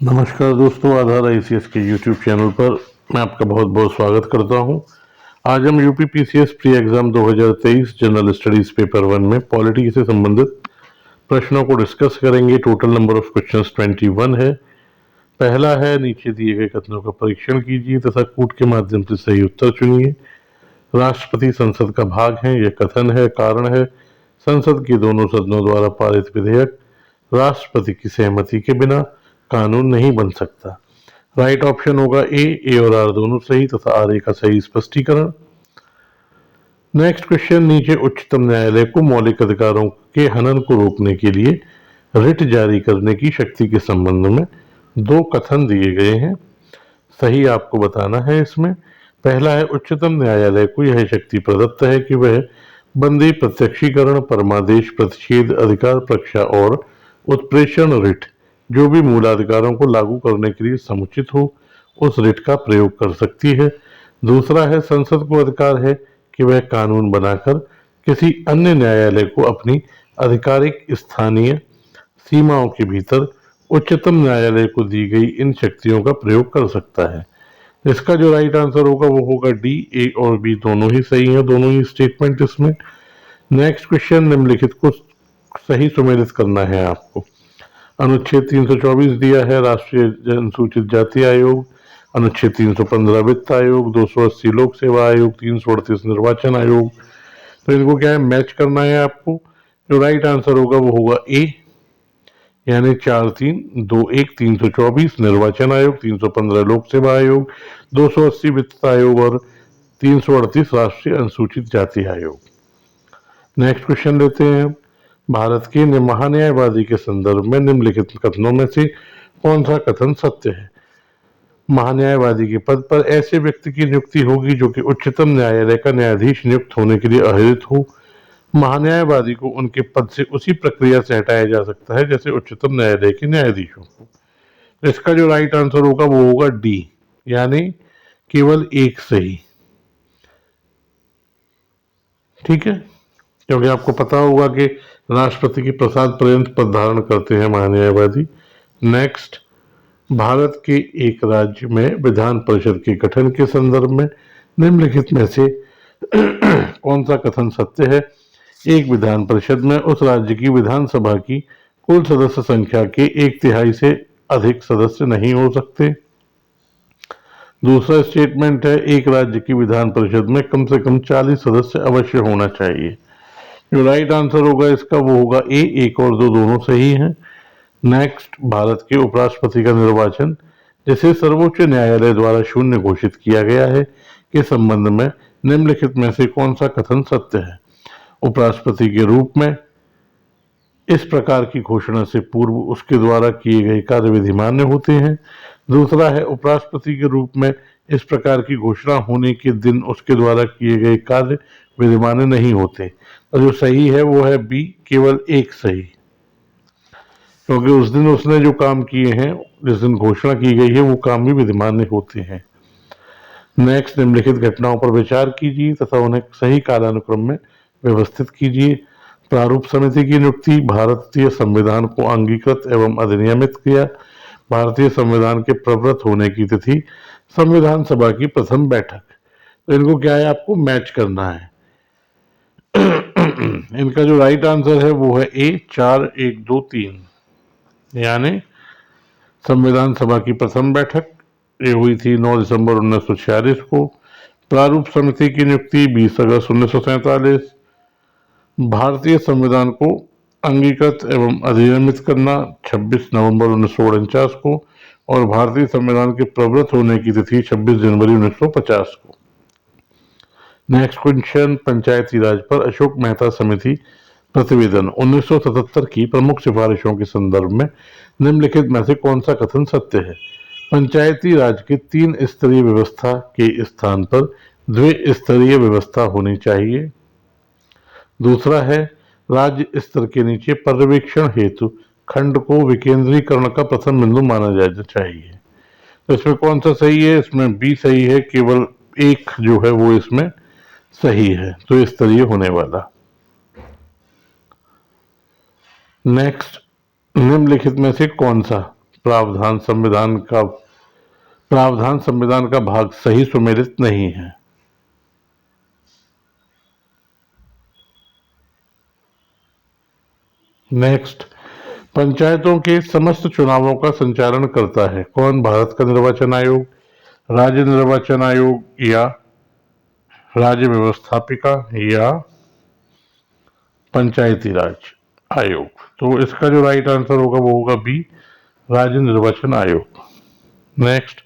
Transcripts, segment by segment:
नमस्कार दोस्तों, आधार आईसीएस के यूट्यूब चैनल पर मैं आपका बहुत बहुत स्वागत करता हूं। आज हम UP PCS pre exam 2023 general studies paper 1 में पॉलिटी से संबंधित प्रश्नों को डिस्कस करेंगे। टोटल नंबर ऑफ क्वेश्चंस 21 है। पहला है, नीचे दिए गए कथनों का परीक्षण कीजिए तथा कूट के माध्यम से सही उत्तर चुनिए। राष्ट्रपति संसद का भाग है, यह कथन है। कारण है, संसद के दोनों सदनों द्वारा पारित विधेयक राष्ट्रपति की सहमति के बिना कानून नहीं बन सकता। राइट ऑप्शन होगा ए और आर दोनों सही तथा आर ए का सही स्पष्टीकरण। नेक्स्ट क्वेश्चन, नीचे उच्चतम न्यायालय को मौलिक अधिकारों के हनन को रोकने के लिए रिट जारी करने की शक्ति के संबंध में दो कथन दिए गए हैं। सही आपको बताना है इसमें। पहला है, उच्चतम न्यायालय को यह शक्ति प्रदत्त है कि वह बंदी प्रत्यक्षीकरण, परमादेश, प्रतिषेध, अधिकार प्रक्षा और उत्प्रेषण रिट जो भी मूलाधिकारों को लागू करने के लिए समुचित हो, उस रिट का प्रयोग कर सकती है। दूसरा है, संसद को अधिकार है कि वह कानून बनाकर किसी अन्य न्यायालय को अपनी आधिकारिक स्थानीय सीमाओं के भीतर उच्चतम न्यायालय को दी गई इन शक्तियों का प्रयोग कर सकता है। इसका जो राइट आंसर होगा वो होगा डी। ए और बी दोनों ही सही हैं, दोनों ही स्टेटमेंट इसमें। नेक्स्ट क्वेश्चन, निम्नलिखित को सही सुमेलित करना है आपको। अनुच्छेद 324 दिया है राष्ट्रीय अनुसूचित जाति आयोग, अनुच्छेद 315 वित्त आयोग, 280 लोक सेवा आयोग, 338 निर्वाचन आयोग। तो इनको क्या है, मैच करना है आपको। जो राइट आंसर होगा वो होगा ए, यानी 4321 324 निर्वाचन आयोग, 315 लोक सेवा आयोग, 280 वित्त आयोग और 338 राष्ट्रीय अनुसूचित जाति आयोग। नेक्स्ट क्वेश्चन लेते हैं। भारत के महान्यायवादी के संदर्भ में निम्नलिखित कथनों में से कौन सा कथन सत्य है। महान्यायवादी के पद पर ऐसे व्यक्ति की नियुक्ति होगी जो कि उच्चतम न्यायालय का न्यायाधीश नियुक्त होने के लिए अहरित हो। महान्यायवादी को उनके पद से उसी प्रक्रिया से हटाया जा सकता है जैसे उच्चतम न्यायालय के न्यायाधीशों को। इसका जो राइट आंसर होगा वो होगा डी, यानी केवल एक सही। ठीक है, क्योंकि आपको पता होगा कि राष्ट्रपति की प्रसाद पर्यंत पद धारण करते हैं महान्यायवादी। नेक्स्ट, भारत के एक राज्य में विधान परिषद के गठन के संदर्भ में निम्नलिखित में से कौन सा कथन सत्य है। एक विधान परिषद में उस राज्य की विधानसभा की कुल सदस्य संख्या के 1/3 से अधिक सदस्य नहीं हो सकते। दूसरा स्टेटमेंट है, एक राज्य की विधान परिषद में कम से कम 40 सदस्य अवश्य होना चाहिए। जो राइट आंसर होगा इसका वो होगा ए। एक और दो दोनों सही हैं। नेक्स्ट, भारत के उपराष्ट्रपति का निर्वाचन जिसे सर्वोच्च न्यायालय द्वारा शून्य घोषित किया गया है के संबंध में निम्नलिखित में से कौन सा कथन सत्य है। उपराष्ट्रपति के रूप में इस प्रकार की घोषणा से पूर्व उसके द्वारा किए गए कार्य विधिमान्य होते हैं। दूसरा है, उपराष्ट्रपति के रूप में इस प्रकार की घोषणा होने के दिन उसके द्वारा किए गए कार्य विधिमान्य नहीं होते। और जो सही है वो है बी, केवल एक सही, क्योंकि उस दिन उसने जो काम किए हैं, जिस दिन घोषणा की गई है, वो काम भी विधिमान्य होते हैं। नेक्स्ट, निम्नलिखित घटनाओं पर विचार कीजिए तथा उन्हें सही कालानुक्रम में व्यवस्थित कीजिए। प्रारूप समिति की नियुक्ति, भारतीय संविधान को अंगीकृत एवं अधिनियमित किया, भारतीय संविधान के प्रवृत्त होने की तिथि, संविधान सभा की प्रथम बैठक। तो इनको क्या है, आपको मैच करना है। इनका जो राइट आंसर है वो है ए, 4 1 2 3, यानी संविधान सभा की प्रथम बैठक ये हुई थी 9 दिसंबर 1946 को। प्रारूप समिति की नियुक्ति 20 अगस्त 1947। भारतीय संविधान को अंगीकृत एवं अधिनियमित करना 26 नवंबर 1949 को और भारतीय संविधान के प्रवृत्त होने की तिथि 26 जनवरी 1950 को। नेक्स्ट क्वेश्चन, पंचायती राज पर अशोक मेहता समिति प्रतिवेदन 1977 की प्रमुख सिफारिशों के संदर्भ में निम्नलिखित में से कौन सा कथन सत्य है। पंचायती राज के 3 स्तरीय व्यवस्था के स्थान पर द्विस्तरीय व्यवस्था होनी चाहिए। दूसरा है, राज्य स्तर के नीचे पर्यवेक्षण हेतु खंड को विकेंद्रीकरण का प्रथम बिंदु माना जाना चाहिए। तो इसमें कौन सा सही है, इसमें बी सही है, केवल एक जो है वो इसमें सही है, तो स्तरीय होने वाला। नेक्स्ट, निम्नलिखित में से कौन सा प्रावधान संविधान का भाग सही सुमेलित नहीं है। नेक्स्ट, पंचायतों के समस्त चुनावों का संचालन करता है कौन? भारत का निर्वाचन आयोग, राज्य निर्वाचन आयोग या राज्य व्यवस्थापिका या पंचायती राज आयोग। तो इसका जो राइट आंसर होगा वो होगा बी, राज्य निर्वाचन आयोग। नेक्स्ट,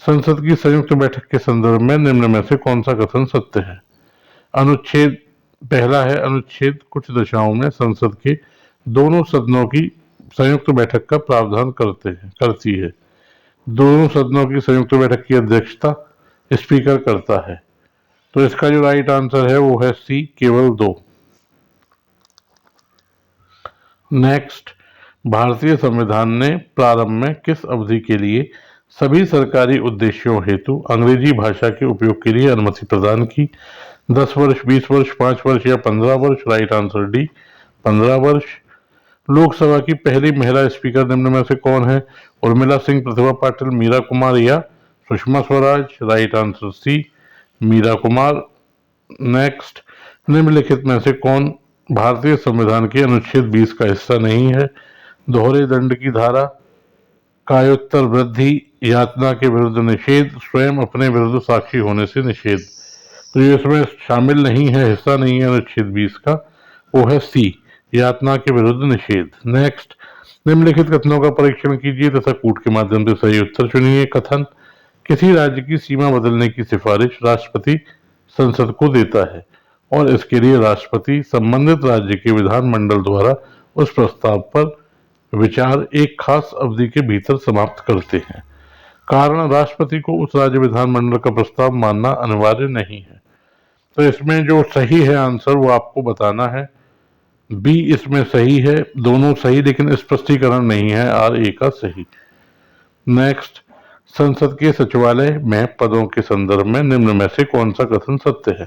संसद की संयुक्त बैठक के संदर्भ में निम्न में से कौन सा कथन सत्य है? अनुच्छेद पहला है, अनुच्छेद कुछ दशाओं में संसद के दोनों सदनों की संयुक्त बैठक का प्रावधान करती है। दोनों सदनों की संयुक्त बैठक की अध्यक्षता स्पीकर करता है। तो इसका जो राइट आंसर है वो है सी, केवल 2। नेक्स्ट, भारतीय संविधान ने प्रारंभ में किस अवधि के लिए सभी सरकारी उद्देश्यों हेतु अंग्रेजी भाषा के उपयोग के लिए अनुमति प्रदान की? 10 वर्ष, 20 वर्ष, 5 वर्ष या 15 वर्ष? राइट आंसर डी, 15 वर्ष। लोकसभा की पहली महिला स्पीकर निम्न में से कौन है? उर्मिला सिंह, प्रतिभा पाटिल, मीरा कुमार या Sushma Swaraj? Right answer C, Meera Kumar. Next, निम्नलिखित में से कौन भारतीय संविधान के अनुच्छेद 20 का हिस्सा नहीं है? दोहरे दंड की धारा, कायोत्तर वृद्धि, यातना के विरुद्ध निषेध, स्वयं अपने विरुद्ध साक्षी होने से निषेध। तो ये इसमें शामिल नहीं है, हिस्सा नहीं है अनुच्छेद 20 का, वो है सी, यातना के विरुद्ध निषेध। नेक्स्ट, निम्नलिखित कथनों का परीक्षण कीजिए तथा कूट के माध्यम से सही उत्तर चुनिए। कथन, किसी राज्य की सीमा बदलने की सिफारिश राष्ट्रपति संसद को देता है और इसके लिए राष्ट्रपति संबंधित राज्य के विधानमंडल द्वारा उस प्रस्ताव पर विचार एक खास अवधि के भीतर समाप्त करते हैं। कारण, राष्ट्रपति को उस राज्य विधानमंडल का प्रस्ताव मानना अनिवार्य नहीं है। तो इसमें जो सही है आंसर वो आपको बताना है। बी इसमें सही है, दोनों सही, लेकिन स्पष्टीकरण नहीं है आर ए का सही। नेक्स्ट, संसद के सचिवालय में पदों के संदर्भ में निम्न में से कौन सा कथन सत्य है?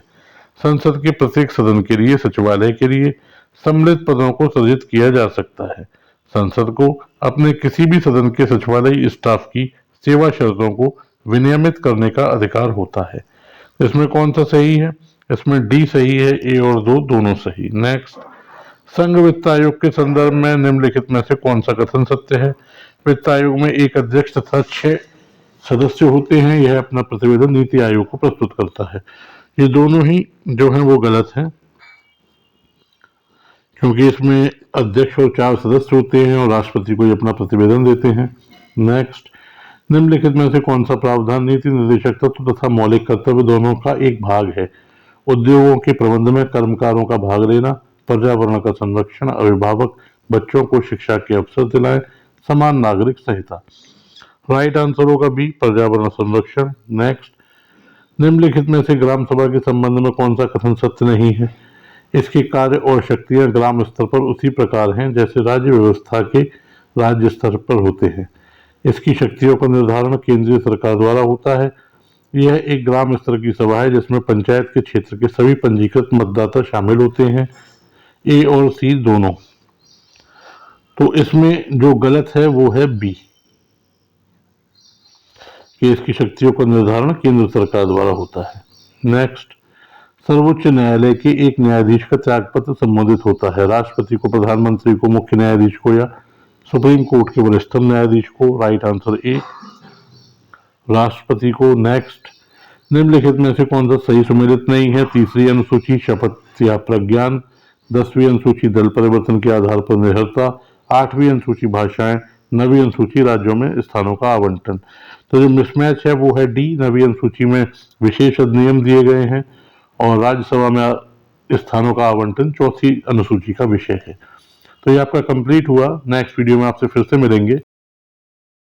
संसद के प्रत्येक सदन के लिए सचिवालय के लिए सम्मिलित पदों को सृजित किया जा सकता है। संसद को अपने किसी भी सदन के सचिवालय स्टाफ की सेवा शर्तों को विनियमित करने का अधिकार होता है। इसमें कौन सा सही है? इसमें डी सही है, ए और 2 दोनों सही। नेक्स्ट, संघ वित्त आयोग के संदर्भ में निम्नलिखित में से कौन सा कथन सत्य है? वित्त आयोग में एक अध्यक्ष तथा 6 सदस्य होते हैं। यह अपना प्रतिवेदन नीति आयोग को प्रस्तुत करता है। ये दोनों ही जो हैं वो गलत हैं, क्योंकि इसमें अध्यक्ष और 4 सदस्य होते हैं और राष्ट्रपति को अपना प्रतिवेदन देते हैं। नेक्स्ट, निम्नलिखित में से कौन सा प्रावधान नीति निर्देशक तत्व तथा मौलिक कर्तव्य दोनों का एक भाग है? उद्योगों के प्रबंध में कर्मकारों का भाग लेना, पर्यावरण का संरक्षण, अभिभावक बच्चों को शिक्षा के अवसर दिलाएं, समान नागरिक संहिता। राइट आंसर होगा बी, पर्यावरण संरक्षण। नेक्स्ट, निम्नलिखित में से ग्राम सभा के संबंध में कौन सा कथन सत्य नहीं है? इसके कार्य और शक्तियां ग्राम स्तर पर उसी प्रकार हैं जैसे राज्य व्यवस्था के राज्य स्तर पर होते हैं। इसकी शक्तियों का निर्धारण केंद्रीय सरकार द्वारा होता है। यह एक ग्राम स्तर की सभा है जिसमें पंचायत के क्षेत्र के सभी पंजीकृत मतदाता शामिल होते हैं, ए और सी दोनों। तो इसमें जो गलत है वो है बी, कि इसकी शक्तियों का निर्धारण केंद्र सरकार द्वारा होता है। नेक्स्ट, सर्वोच्च न्यायालय के एक न्यायाधीश का त्यागपत्र संबोधित होता है। राष्ट्रपति को, प्रधानमंत्री को, मुख्य न्यायाधीश को या सुप्रीम कोर्ट के वरिष्ठतम न्यायाधीश को? राइट आंसर ए, राष्ट्रपति को। नेक्स्ट, निम्नलिखित में से कौन सा सही सुमेलित नहीं है? तीसरी अनुसूची शपथ या प्रज्ञान, 10वीं अनुसूची दल परिवर्तन के आधार पर निर्भरता, 8वीं अनुसूची भाषाएं, 9वीं अनुसूची राज्यों में स्थानों का आवंटन। तो जो मिसमैच है वो है डी, 9वीं अनुसूची में विशेष अधिनियम दिए गए हैं और राज्यसभा में स्थानों का आवंटन 4वीं अनुसूची का विषय है। तो ये आपका कंप्लीट हुआ। नेक्स्ट वीडियो में आपसे फिर से मिलेंगे।